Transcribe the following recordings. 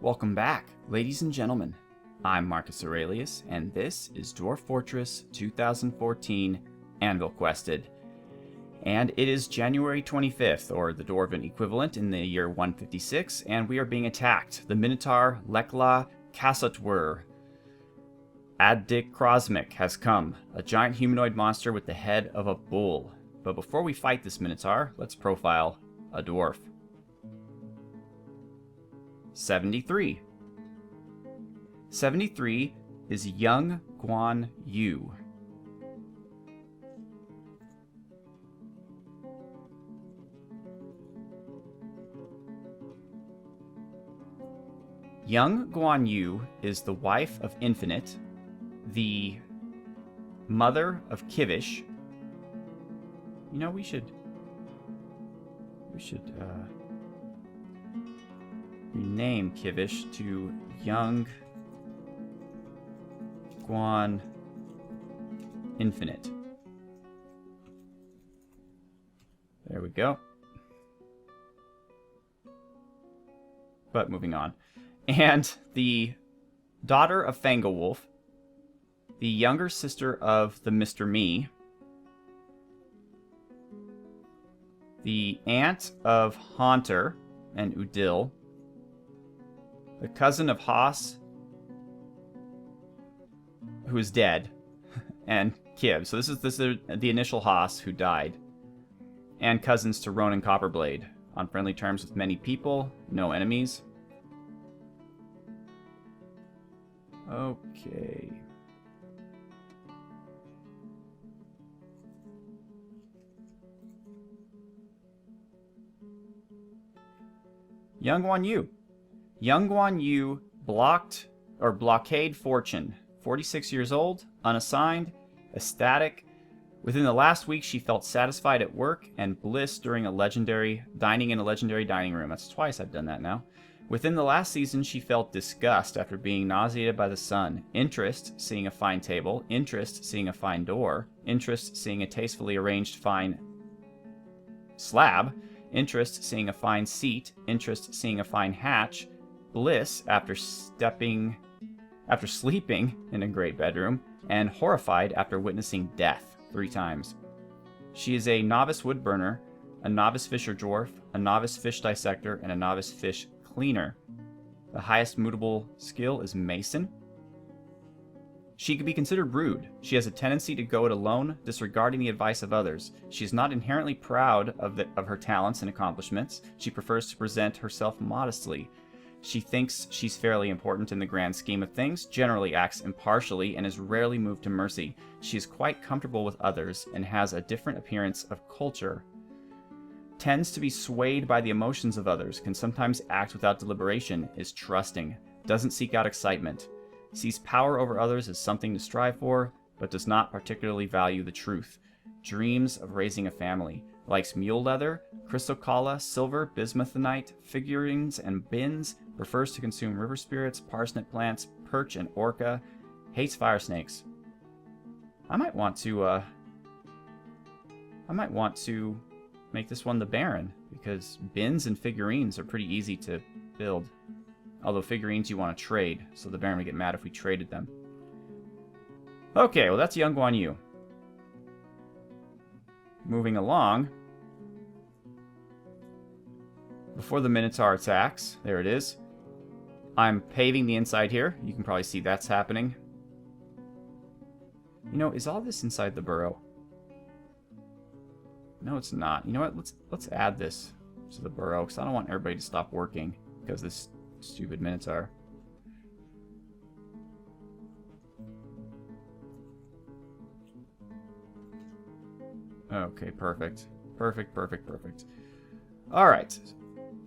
Welcome back, ladies and gentlemen. I'm Marcus Aurelius, and this is Dwarf Fortress 2014 Anvilquested. And it is January 25th, or the Dwarven equivalent, in the year 156, and we are being attacked. The Minotaur Lekla Kasatwur Addik Krosmik has come, a giant humanoid monster with the head of a bull. But before we fight this Minotaur, let's profile a dwarf. 73. 73 is Young Guan Yu. Young Guan Yu is the wife of Infinite, the mother of Kivish. You know, we should rename Kivish to Young Guan Infinite. There we go. But moving on. And the daughter of Fangawolf, the younger sister of the Mr. Me, the aunt of Haunter and Udil, the cousin of Haas, who is dead, and Kib. So this is the initial Haas who died, and cousins to Ronan Copperblade, on friendly terms with many people, no enemies. Okay. Young Guan Yu. Young Guan Yu blockade fortune. 46 years old, unassigned, ecstatic. Within the last week, she felt satisfied at work and bliss during dining in a legendary dining room. That's twice I've done that now. Within the last season, she felt disgust after being nauseated by the sun. Interest, seeing a fine table. Interest, seeing a fine door. Interest, seeing a tastefully arranged fine slab. Interest, seeing a fine seat. Interest, seeing a fine hatch. Bliss, after sleeping in a great bedroom. And horrified after witnessing death 3 times. She is a novice woodburner, a novice fisher dwarf, a novice fish dissector, and a novice fish cleaner. The highest mutable skill is Mason. She could be considered rude. She has a tendency to go it alone, disregarding the advice of others. She is not inherently proud of her talents and accomplishments. She prefers to present herself modestly. She thinks she's fairly important in the grand scheme of things, generally acts impartially, and is rarely moved to mercy. She is quite comfortable with others and has a different appearance of culture. Tends to be swayed by the emotions of others, can sometimes act without deliberation, is trusting, doesn't seek out excitement, sees power over others as something to strive for, but does not particularly value the truth, dreams of raising a family, likes mule leather, chrysocalla, silver, bismuthinite, figurines, and bins, prefers to consume river spirits, parsnip plants, perch, and orca, hates fire snakes. I might want to make this one the Baron, because bins and figurines are pretty easy to build. Although figurines you want to trade, so the Baron would get mad if we traded them. Okay, well that's Young Guan Yu. Moving along. Before the Minotaur attacks, there it is. I'm paving the inside here. You can probably see that's happening. You know, is all this inside the burrow? No, it's not. You know what? Let's add this to the burrow, because I don't want everybody to stop working because of this stupid Minotaur. Okay, perfect. Perfect. Alright.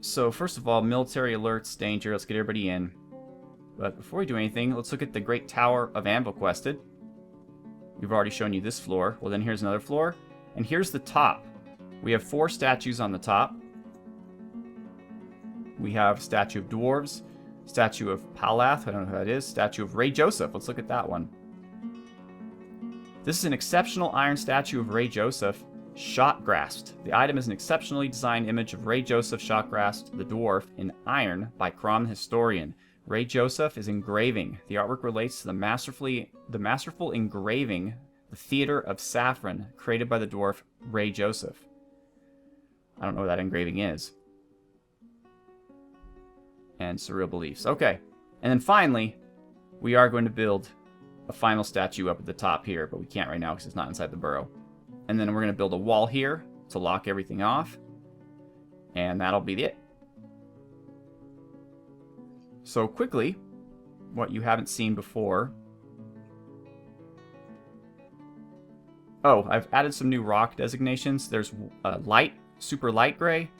So, first of all, military alerts, danger. Let's get everybody in. But before we do anything, let's look at the Great Tower of Anvilquested. We've already shown you this floor. Well, then here's another floor. And here's the top. We have 4 statues on the top. We have statue of dwarves, statue of Palath, I don't know who that is, statue of Ray Joseph. Let's look at that one. This is an exceptional iron statue of Ray Joseph. Shot Grasped. The item is an exceptionally designed image of Ray Joseph Shot Grasped, the dwarf, in iron by Crom the Historian. Ray Joseph is engraving. The artwork relates to the masterful engraving, The Theater of Saffron, created by the dwarf Ray Joseph. I don't know what that engraving is. And Surreal Beliefs. Okay. And then finally, we are going to build a final statue up at the top here, but we can't right now because it's not inside the burrow. And then we're going to build a wall here to lock everything off. And that'll be it. So quickly, what you haven't seen before. Oh, I've added some new rock designations. There's light, super light gray,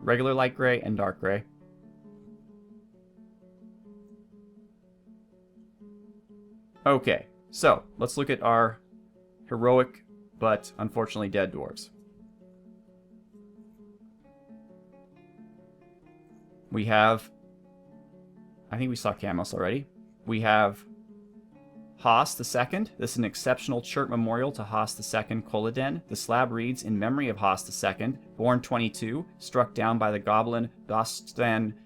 regular light gray, and dark gray. Okay, so let's look at our heroic but unfortunately dead dwarves. We have, I think we saw Camos already. We have Haas II. This is an exceptional chert memorial to Haas II Koliden. The slab reads, in memory of Haas II, born 22, struck down by the goblin Dostengosp,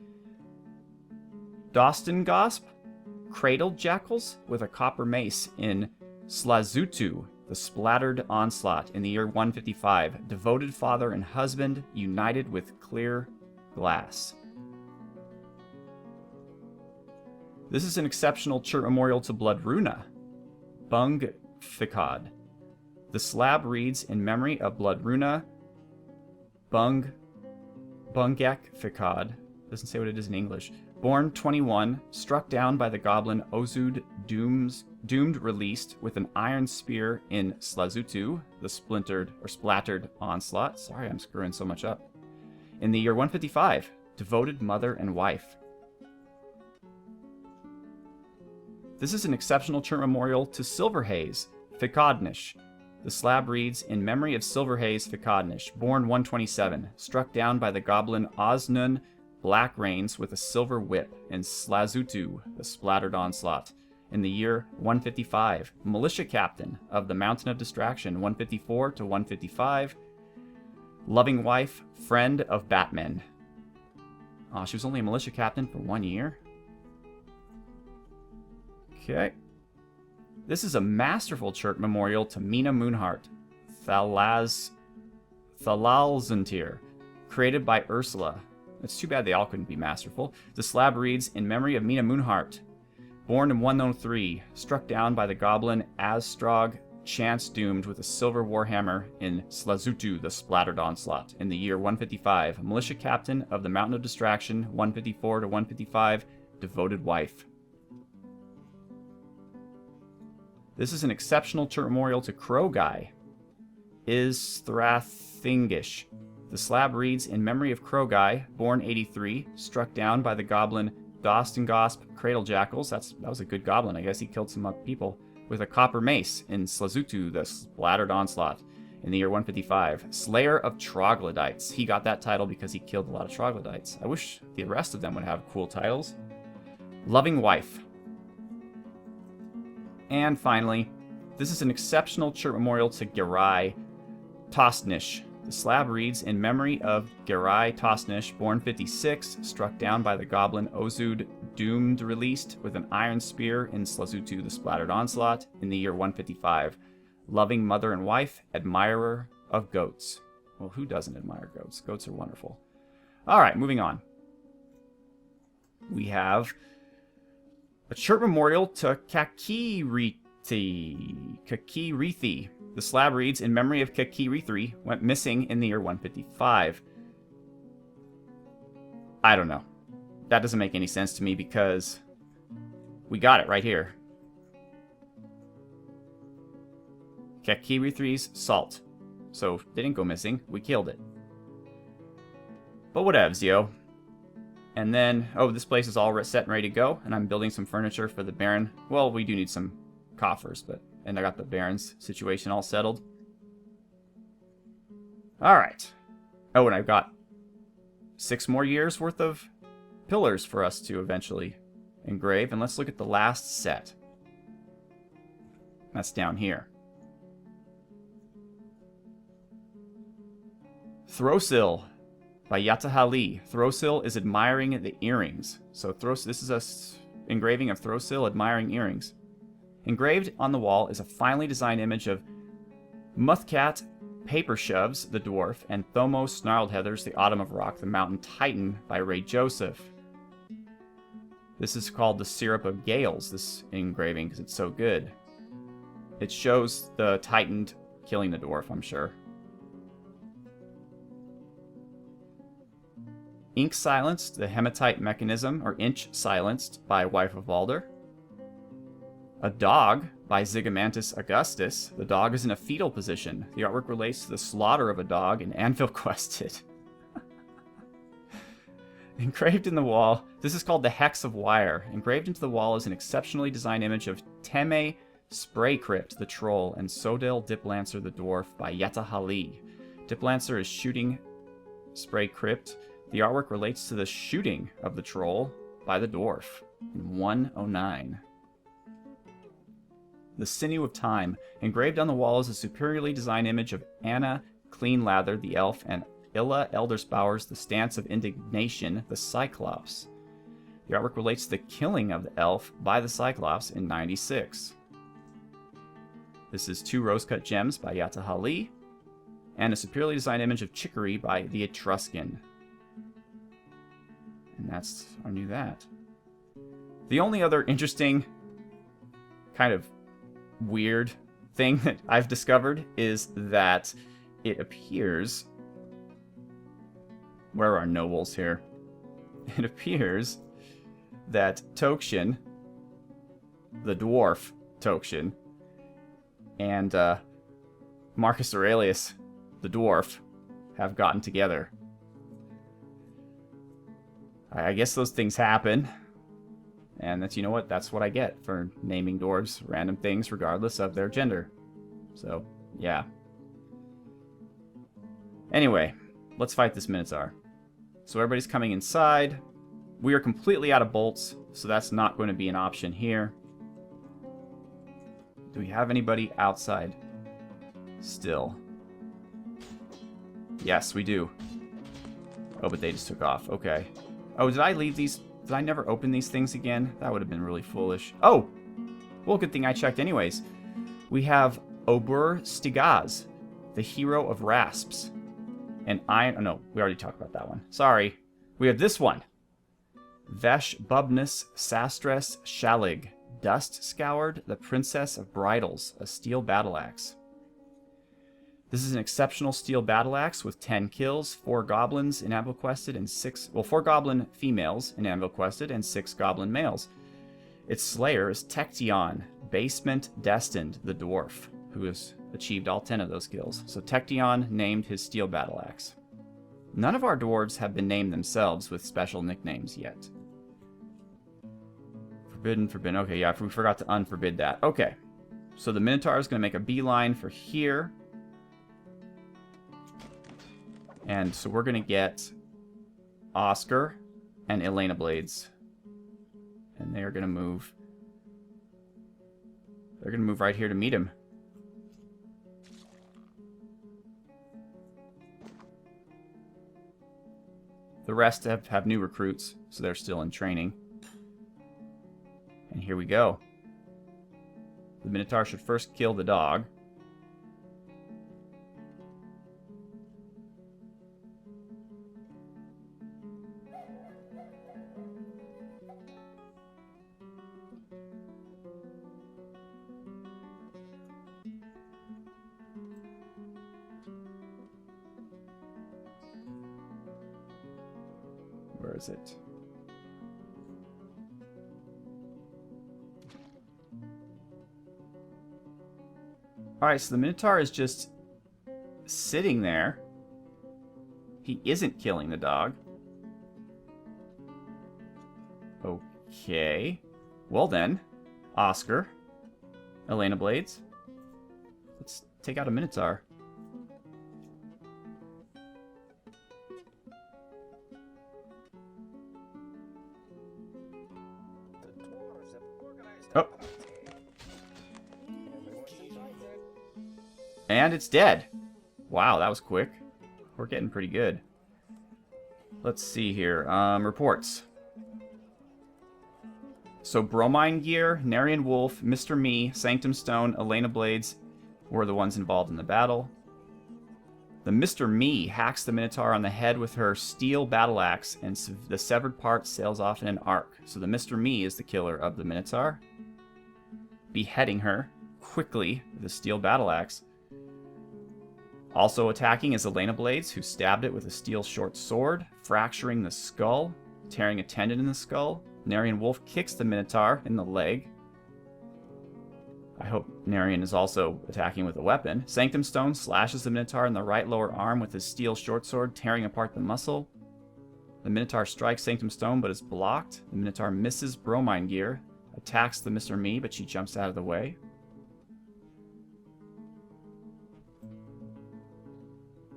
cradled jackals with a copper mace in Slazutu, the splattered onslaught, in the year 155. Devoted father and husband, united with clear glass. This is an exceptional chert memorial to Bloodruna, Bungfikad. The slab reads, in memory of Bloodruna, Bungekfikad. Doesn't say what it is in English. Born 21, struck down by the goblin Ozud, doomed released with an iron spear in Slazutu, the splattered onslaught. Sorry, I'm screwing so much up. In the year 155, devoted mother and wife. This is an exceptional chert memorial to Silverhaze, Fikadnish. The slab reads, in memory of Silverhaze Fikadnish, born 127, struck down by the goblin Oznun Black Rains with a silver whip in Slazutu, the splattered onslaught. In the year 155, militia captain of the Mountain of Distraction, 154 to 155. Loving wife, friend of Batman. Oh, she was only a militia captain for 1 year? Okay. This is a masterful chert memorial to Mina Moonheart, Thalalzantir, created by Ursula. It's too bad they all couldn't be masterful. The slab reads, in memory of Mina Moonheart, born in 103, struck down by the goblin Azstrog, chance doomed with a silver warhammer in Slazutu, the splattered onslaught. In the year 155, militia captain of the Mountain of Distraction, 154 to 155, devoted wife. This is an exceptional chert memorial to Crow Guy, Istrathingish. The slab reads, in memory of Crow Guy, born 83, struck down by the goblin Dostengosp Cradle Jackals. That was a good goblin. I guess he killed some people. With a copper mace in Slazutu, the splattered onslaught. In the year 155, Slayer of Troglodytes. He got that title because he killed a lot of troglodytes. I wish the rest of them would have cool titles. Loving wife. And finally, this is an exceptional chert memorial to Gerai Tosnish. The slab reads, in memory of Gerai Tosnish, born 56, struck down by the goblin Ozud, doomed released with an iron spear in Slazutu, the splattered onslaught, in the year 155. Loving mother and wife, admirer of goats. Well, who doesn't admire goats? Goats are wonderful. All right, moving on. We have a chert memorial to Kakirithi. The slab reads, in memory of Kakirithi, went missing in the year 155. I don't know. That doesn't make any sense to me because we got it right here. Kakirithi's salt. So they didn't go missing. We killed it. But whatevs, yo. And then, oh, this place is all set and ready to go, and I'm building some furniture for the Baron. Well, we do need some coffers, and I got the Baron's situation all settled. Alright. Oh, and I've got 6 more years worth of pillars for us to eventually engrave, and let's look at the last set. That's down here. Throsil by Yatahali. Throsil is admiring the earrings. So this is a engraving of Throsil admiring earrings. Engraved on the wall is a finely designed image of Muthcat Papershoves, the dwarf, and Thomos Snarledheathers, the Autumn of Rock, the Mountain Titan by Ray Joseph. This is called the Syrup of Gales, this engraving, because it's so good. It shows the Titan killing the dwarf, I'm sure. Ink Silenced, the Hematite Mechanism, or Inch Silenced by Wife of Balder. A Dog by Zygomantis Augustus. The dog is in a fetal position. The artwork relates to the slaughter of a dog in Anvilquested. Engraved in the wall, this is called the Hex of Wire. Engraved into the wall is an exceptionally designed image of Teme Spraycrypt, the troll, and Sodel Diplancer, the dwarf, by Yetahali. Diplancer is shooting Spraycrypt. The artwork relates to the shooting of the troll by the dwarf in 109. The Sinew of Time. Engraved on the wall is a superiorly designed image of Anna Cleanlather, the elf, and Illa Eldersbowers, the Stance of Indignation, the Cyclops. The artwork relates to the killing of the elf by the Cyclops in 96. This is 2 Rose-Cut Gems by Yatahali, and a superiorly designed image of Chicory by the Etruscan. And that's our new that. The only other interesting, kind of weird thing that I've discovered is that it appears... Where are our nobles here? It appears that Tokshin, the dwarf Tokshin, and Marcus Aurelius, the dwarf, have gotten together. I guess those things happen. And that's, you know what, that's what I get for naming dwarves random things regardless of their gender. So, yeah. Anyway, let's fight this Minotaur. So everybody's coming inside. We are completely out of bolts, so that's not going to be an option here. Do we have anybody outside still? Yes, we do. Oh, but they just took off. Okay. Oh, did I leave these? Did I never open these things again? That would have been really foolish. Oh! Well, good thing I checked anyways. We have Obur Stigaz, the hero of Rasps. And oh no, we already talked about that one. Sorry. We have this one. Vesh Bubnus Sastres Shalig, Dust Scoured, the Princess of Bridals, a steel battle axe. This is an exceptional steel battle axe with 10 kills, 4 goblins in Anvilquested and 4 goblin females in Anvilquested and 6 goblin males. Its slayer is Tection, Basement Destined, the dwarf, who has achieved all 10 of those kills. So Tection named his steel battle axe. None of our dwarves have been named themselves with special nicknames yet. Forbidden. Okay, yeah, we forgot to unforbid that. Okay, so the Minotaur is going to make a beeline for here. And so we're going to get Oscar and Elena Blades. And they are going to move. They're going to move right here to meet him. The rest have new recruits, so they're still in training. And here we go. The Minotaur should first kill the dog. Where is it? Alright, so the Minotaur is just sitting there. He isn't killing the dog. Okay. Well then, Oscar, Elena Blades, let's take out a Minotaur. Oh. And it's dead. Wow, that was quick. We're getting pretty good. Let's see here. Reports. So Bromine Gear, Narian Wolf, Mr. Me, Sanctum Stone, Elena Blades were the ones involved in the battle. The Mr. Me hacks the Minotaur on the head with her steel battle axe, and the severed part sails off in an arc. So the Mr. Me is the killer of the Minotaur, beheading her quickly with a steel battle axe. Also attacking is Elena Blades, who stabbed it with a steel short sword, fracturing the skull, tearing a tendon in the skull. Narian Wolf kicks the Minotaur in the leg. I hope Narian is also attacking with a weapon. Sanctum Stone slashes the Minotaur in the right lower arm with his steel short sword, tearing apart the muscle. The Minotaur strikes Sanctum Stone, but is blocked. The Minotaur misses Bromine Gear, attacks the Mr. Me, but she jumps out of the way.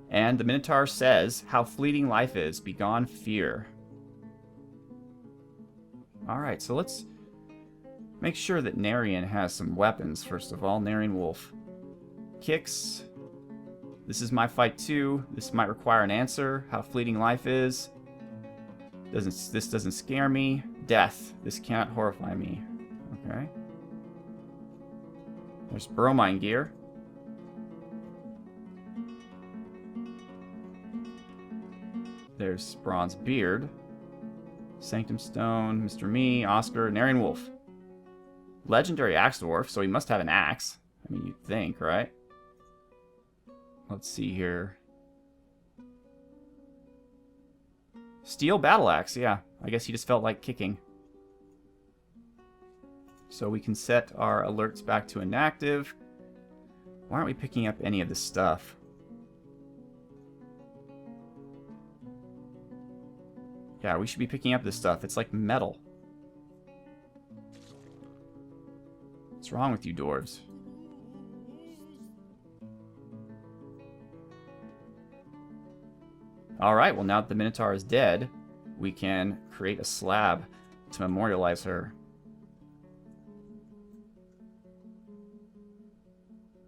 And the Minotaur says, "How fleeting life is, begone fear." Alright, so let's make sure that Narian has some weapons, first of all. Narian Wolf kicks. This is my fight too. This might require an answer. How fleeting life is. This doesn't scare me. Death. This cannot horrify me. Okay. There's Bromine Gear. There's Bronzebeard. Sanctum Stone, Mr. Me, Oscar, Narian Wolf. Legendary Axe Dwarf, so he must have an axe. I mean, you'd think, right? Let's see here. Steel Battle Axe, yeah. I guess he just felt like kicking. So we can set our alerts back to inactive. Why aren't we picking up any of this stuff? Yeah, we should be picking up this stuff. It's like metal. What's wrong with you dwarves? Alright, well now that the Minotaur is dead, we can create a slab to memorialize her.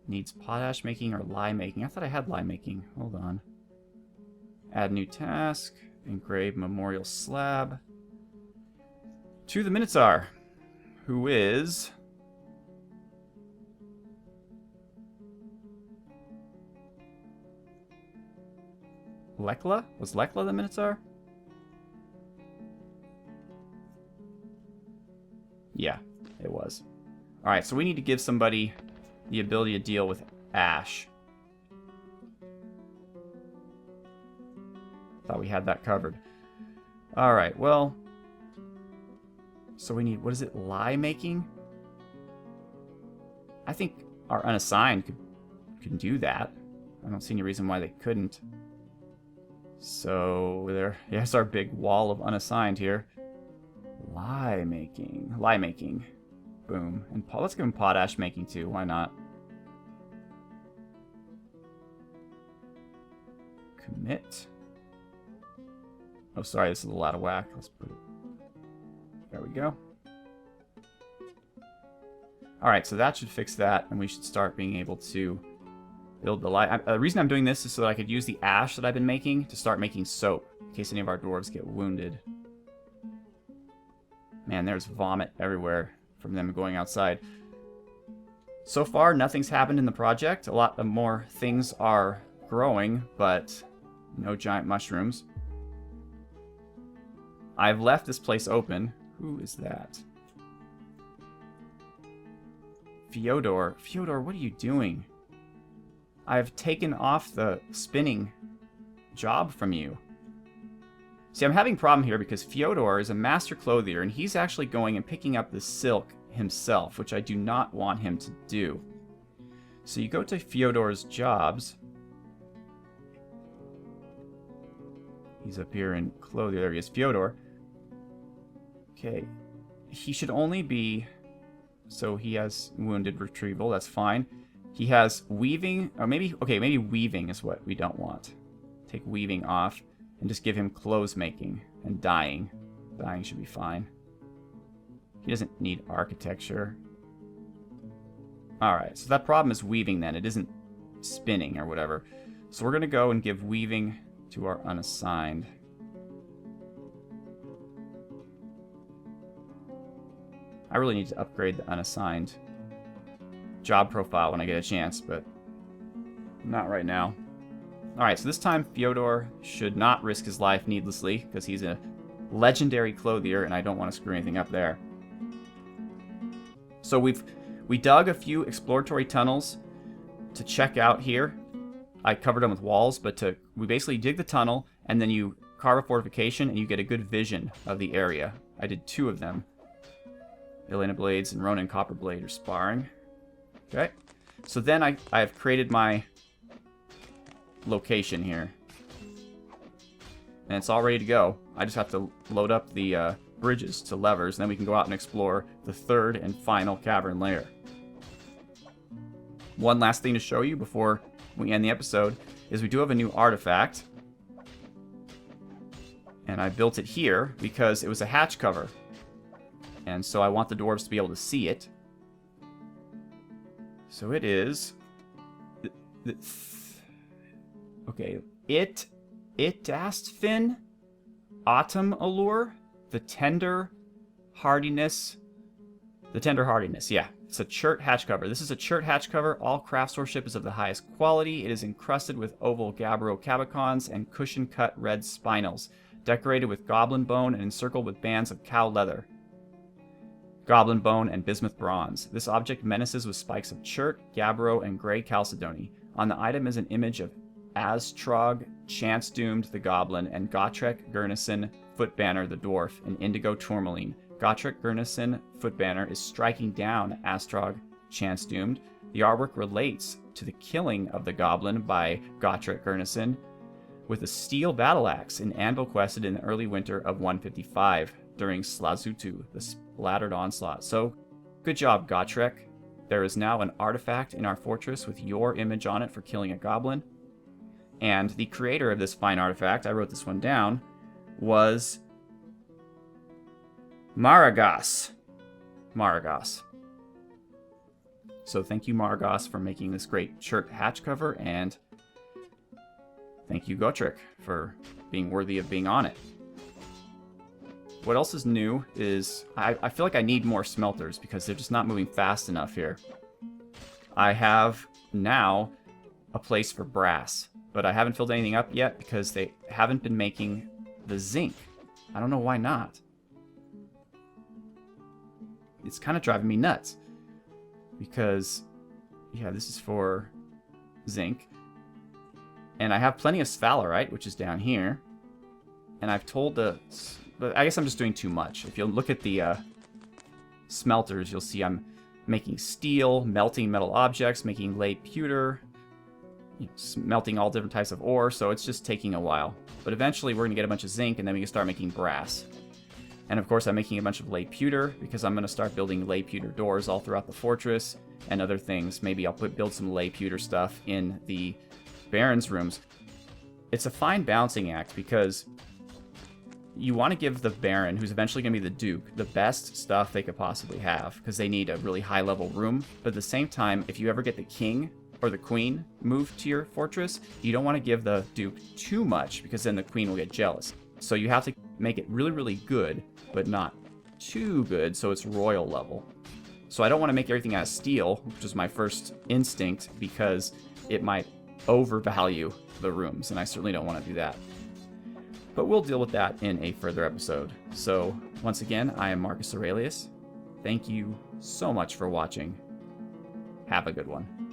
Needs potash making or lye making. I thought I had lye making. Hold on. Add new task. Engrave memorial slab. To the Minotaur, who is... Lekla? Was Lekla the Minotaur? Yeah, it was. Alright, so we need to give somebody the ability to deal with ash. Thought we had that covered. Alright, well... So we need... What is it? Lye making? I think our Unassigned could do that. I don't see any reason why they couldn't. So, there's our big wall of Unassigned here. Lye making. Lye making. Boom. And let's give him potash making too. Why not? Commit. Oh, sorry, this is a little out of whack. Let's put it... There we go. Alright, so that should fix that, and we should start being able to build the light. The reason I'm doing this is so that I could use the ash that I've been making to start making soap, in case any of our dwarves get wounded. Man, there's vomit everywhere from them going outside. So far, nothing's happened in the project. A lot more things are growing, but no giant mushrooms. I've left this place open. Who is that? Fyodor. Fyodor, what are you doing? I've taken off the spinning job from you. See, I'm having a problem here because Fyodor is a master clothier, and he's actually going and picking up the silk himself, which I do not want him to do. So you go to Fyodor's jobs. He's up here in clothier. There he is, Fyodor. Okay. He should only be... So he has wounded retrieval. That's fine. He has weaving, or maybe, okay, maybe weaving is what we don't want. Take weaving off and just give him clothes making and dyeing. Dyeing should be fine. He doesn't need architecture. Alright, so that problem is weaving then. It isn't spinning or whatever. So we're going to go and give weaving to our unassigned. I really need to upgrade the unassigned job profile when I get a chance, but not right now. Alright, so this time Fyodor should not risk his life needlessly, because he's a legendary clothier, and I don't want to screw anything up there. So we dug a few exploratory tunnels to check out here. I covered them with walls, but we basically dig the tunnel, and then you carve a fortification, and you get a good vision of the area. I did 2 of them. Elena Blades and Ronan Copperblade are sparring. Okay. So then I have created my location here. And it's all ready to go. I just have to load up the bridges to levers, and then we can go out and explore the 3rd and final cavern layer. One last thing to show you before we end the episode is we do have a new artifact. And I built it here because it was a hatch cover. And so I want the dwarves to be able to see it. So it is... Okay, Itastfin, Autumn Allure, the Tender Hardiness, yeah. It's a chert hatch cover. This is a chert hatch cover. All craftsmanship is of the highest quality. It is encrusted with oval gabbro cabicons and cushion-cut red spinels, decorated with goblin bone and encircled with bands of cow leather, goblin bone, and bismuth bronze. This object menaces with spikes of chert, gabbro, and gray chalcedony. On the item is an image of Astrog, Chance-Doomed the Goblin, and Gotrek Gurnison, Footbanner the Dwarf, in indigo tourmaline. Gotrek Gurnison, Footbanner, is striking down Astrog, Chance-Doomed. The artwork relates to the killing of the goblin by Gotrek Gurnison with a steel battle axe in Anvilquested in the early winter of 155 during Slazutu, the splattered onslaught. So, good job, Gotrek. There is now an artifact in our fortress with your image on it for killing a goblin. And the creator of this fine artifact, I wrote this one down, was Maragos. So thank you, Maragos, for making this great shirt hatch cover, and thank you, Gotrek, for being worthy of being on it. What else is new is I feel like I need more smelters because they're just not moving fast enough here. I have now a place for brass, but I haven't filled anything up yet because they haven't been making the zinc. I don't know why not. It's kind of driving me nuts because, yeah, this is for zinc. And I have plenty of sphalerite, which is down here. And I've told the... But I guess I'm just doing too much. If you look at the smelters, you'll see I'm making steel, melting metal objects, making lead pewter, melting all different types of ore, so it's just taking a while. But eventually we're going to get a bunch of zinc, and then we can start making brass. And of course I'm making a bunch of lead pewter, because I'm going to start building lead pewter doors all throughout the fortress, and other things. Maybe I'll build some lead pewter stuff in the Baron's rooms. It's a fine balancing act, because you want to give the Baron, who's eventually going to be the Duke, the best stuff they could possibly have, because they need a really high-level room. But at the same time, if you ever get the King or the Queen moved to your fortress, you don't want to give the Duke too much, because then the Queen will get jealous. So you have to make it really, really good, but not too good, so it's royal level. So I don't want to make everything out of steel, which is my first instinct, because it might overvalue the rooms, and I certainly don't want to do that. But we'll deal with that in a further episode. So, once again, I am Marcus Aurelius. Thank you so much for watching. Have a good one.